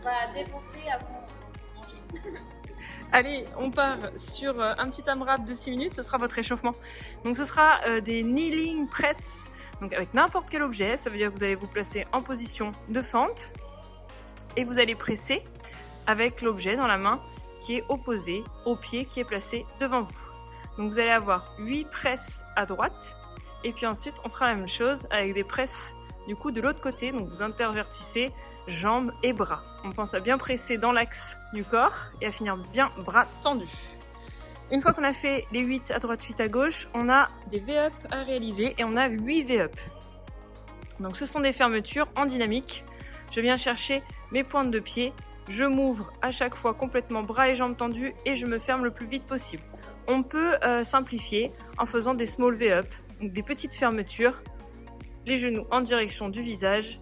va dépenser avant de manger. Allez, on part sur un petit AMRAP de 6 minutes, ce sera votre échauffement. Donc ce sera des kneeling press, donc avec n'importe quel objet, ça veut dire que vous allez vous placer en position de fente et vous allez presser avec l'objet dans la main qui est opposé au pied qui est placé devant vous. Donc vous allez avoir 8 presses à droite et puis ensuite on fera la même chose avec des presses du coup de l'autre côté, donc vous intervertissez jambes et bras. On pense à bien presser dans l'axe du corps et à finir bien bras tendus. Une fois qu'on a fait les 8 à droite, 8 à gauche, on a des V-up à réaliser et on a 8 V-up. Donc ce sont des fermetures en dynamique. Je viens chercher mes pointes de pied, je m'ouvre à chaque fois complètement bras et jambes tendus et je me ferme le plus vite possible. On peut simplifier en faisant des small V-up, donc des petites fermetures, les genoux en direction du visage.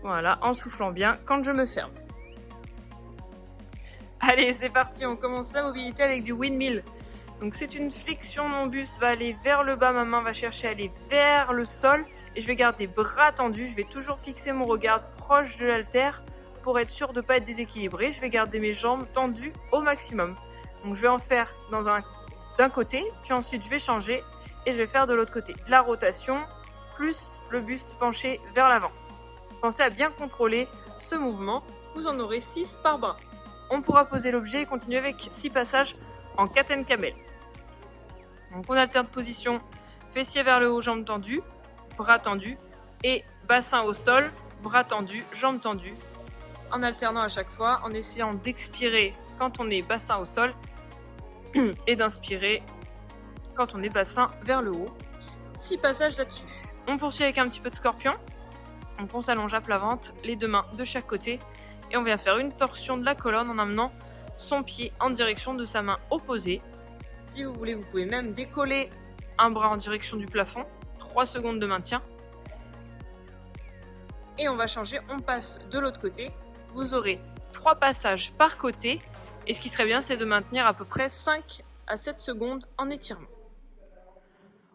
Voilà, en soufflant bien quand je me ferme. Allez, c'est parti, on commence la mobilité avec du windmill. Donc c'est une flexion, mon buste va aller vers le bas, ma main va chercher à aller vers le sol et je vais garder bras tendus. Je vais toujours fixer mon regard proche de l'haltère pour être sûr de ne pas être déséquilibré. Je vais garder mes jambes tendues au maximum. Donc je vais en faire d'un côté, puis ensuite je vais changer et je vais faire de l'autre côté. La rotation plus le buste penché vers l'avant. Pensez à bien contrôler ce mouvement, vous en aurez 6 par bras. On pourra poser l'objet et continuer avec 6 passages en cat and camel. Donc on alterne position, fessiers vers le haut, jambes tendues, bras tendus et bassin au sol, bras tendus, jambes tendues. En alternant à chaque fois, en essayant d'expirer quand on est bassin au sol et d'inspirer quand on est bassin vers le haut. 6 passages là-dessus. On poursuit avec un petit peu de scorpion. Donc on s'allonge à plat ventre, les deux mains de chaque côté et on vient faire une torsion de la colonne en amenant son pied en direction de sa main opposée. Si vous voulez, vous pouvez même décoller un bras en direction du plafond. 3 secondes de maintien. Et on va changer, on passe de l'autre côté. Vous aurez 3 passages par côté et ce qui serait bien, c'est de maintenir à peu près 5 à 7 secondes en étirement.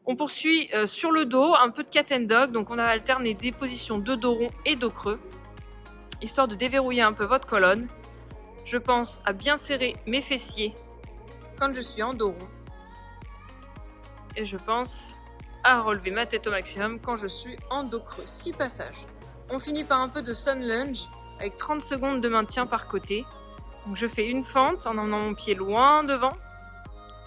On poursuit sur le dos, un peu de cat and dog, donc on va alterner des positions de dos rond et dos creux, histoire de déverrouiller un peu votre colonne. Je pense à bien serrer mes fessiers quand je suis en dos rond. Et je pense à relever ma tête au maximum quand je suis en dos creux. 6 passages. On finit par un peu de sun lunge avec 30 secondes de maintien par côté. Donc je fais une fente en emmenant mon pied loin devant,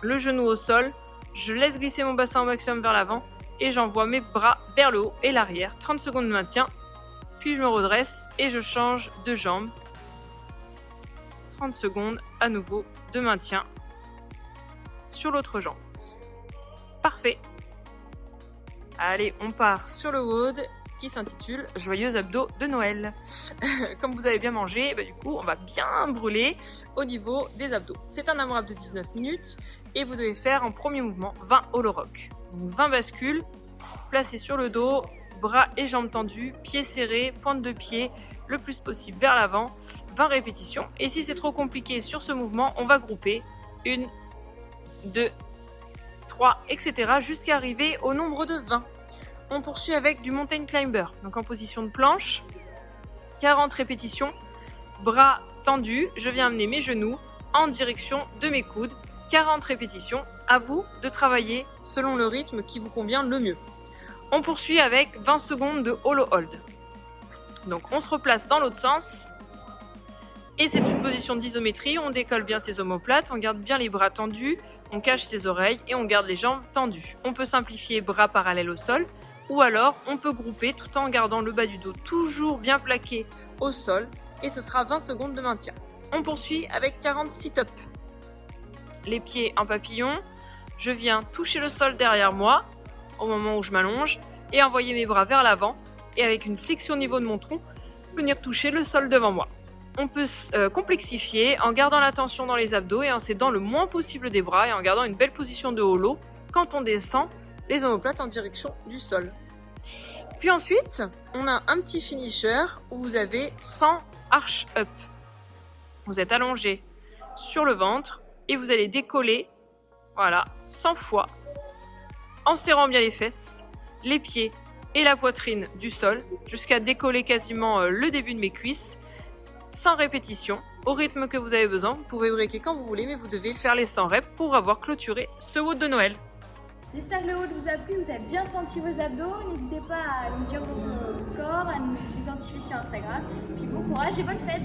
le genou au sol. Je laisse glisser mon bassin au maximum vers l'avant et j'envoie mes bras vers le haut et l'arrière. 30 secondes de maintien, puis je me redresse et je change de jambe. 30 secondes à nouveau de maintien sur l'autre jambe. Parfait. Allez, on part sur le WOD qui s'intitule « Joyeux abdos de Noël ». Comme vous avez bien mangé, du coup, on va bien brûler au niveau des abdos. C'est un AMRAP de 19 minutes et vous devez faire en premier mouvement 20 holo rock. Donc 20 bascules, placées sur le dos, bras et jambes tendus, pieds serrés, pointe de pied le plus possible vers l'avant, 20 répétitions. Et si c'est trop compliqué sur ce mouvement, on va grouper 1, 2, 3, etc. jusqu'à arriver au nombre de 20. On poursuit avec du mountain climber, donc en position de planche, 40 répétitions, bras tendus, je viens amener mes genoux en direction de mes coudes, 40 répétitions, à vous de travailler selon le rythme qui vous convient le mieux. On poursuit avec 20 secondes de holo hold. Donc on se replace dans l'autre sens, et c'est une position d'isométrie, on décolle bien ses omoplates, on garde bien les bras tendus, on cache ses oreilles et on garde les jambes tendues. On peut simplifier bras parallèles au sol, ou alors on peut grouper tout en gardant le bas du dos toujours bien plaqué au sol et ce sera 20 secondes de maintien. On poursuit avec 40 sit-up. Les pieds en papillon, je viens toucher le sol derrière moi au moment où je m'allonge et envoyer mes bras vers l'avant et avec une flexion au niveau de mon tronc, venir toucher le sol devant moi. On peut complexifier en gardant la tension dans les abdos et en s'aidant le moins possible des bras et en gardant une belle position de holo quand on descend les omoplates en direction du sol. Puis ensuite, on a un petit finisher où vous avez 100 arch up. Vous êtes allongé sur le ventre et vous allez décoller, voilà, 100 fois en serrant bien les fesses, les pieds et la poitrine du sol jusqu'à décoller quasiment le début de mes cuisses. 100 répétitions au rythme que vous avez besoin. Vous pouvez breaker quand vous voulez, mais vous devez faire les 100 reps pour avoir clôturé ce WOD de Noël. J'espère que le WOD vous a plu, vous avez bien senti vos abdos. N'hésitez pas à nous dire vos scores, à nous identifier sur Instagram. Puis bon courage et bonne fête!